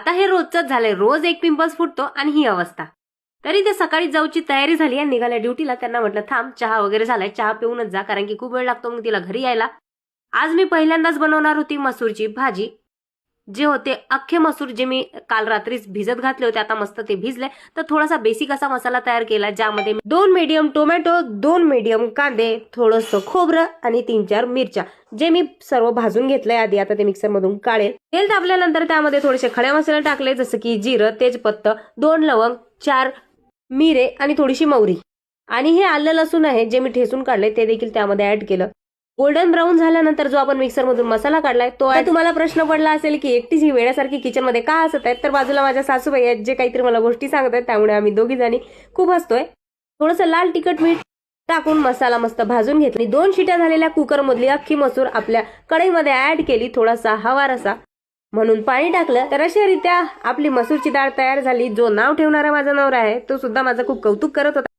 आता हे रोजच झालंय, रोज एक पिंपल्स फुटतो आणि ही अवस्था. तरी ते सकाळी जाऊची तयारी झाली आणि निघाल्या ड्युटीला. त्यांना म्हटलं थांब, चहा वगैरे झालाय, चहा पिऊनच जा, कारण की खूप वेळ लागतो मग तिला घरी यायला. आज मी पहिल्यांदाच बनवणार होती मसूरची भाजी. जे होते अख्खे मसूर, जे मी काल रात्रीच भिजत घातले होते, आता मस्त ते भिजले. तर थोडासा बेसिक असा मसाला तयार केला, ज्यामध्ये 2 मीडियम टोमॅटो, 2 मीडियम कांदे, थोडंसं खोबरं आणि 3-4 मिरच्या, जे मी सर्व भाजून घेतलंय आधी. आता ते मिक्सर मधून काढेल. तेल तापल्यानंतर त्यामध्ये थोडेसे खडे मसाले टाकले, जसं की जिरं, तेजपत्ता, 2 लवंग, 4 मिरे आणि थोडीशी मोहरी. आणि हे आलं लसूण आहे, जे मी ठेचून काढले, ते देखील त्यामध्ये ऍड केलं. गोल्डन ब्राऊन झाल्यानंतर जो आपण मिक्सर मधून मसाला काढलाय तो. तुम्हाला प्रश्न पडला असेल की एकटीच ही वेड्यासारखी किचन मध्ये का हसत आहेत, तर बाजूला माझ्या सासूबाई आहेत, जे काहीतरी मला गोष्टी सांगत आहेत, त्यामुळे आम्ही दोघी जणी खूप हसतोय. थोडंसं लाल तिखट मीठ टाकून मसाला मस्त भाजून घेतली. 2 शिट्या झालेल्या कुकर मधली अख्खी मसूर आपल्या कढईमध्ये ऍड केली. थोडासा हवा रसा म्हणून पाणी टाकलं. तर अशारित्या आपली मसूरची डाळ तयार झाली. जो नाव ठेवणारा माझा नवरा आहे, तो सुद्धा माझं खूप कौतुक करत होता.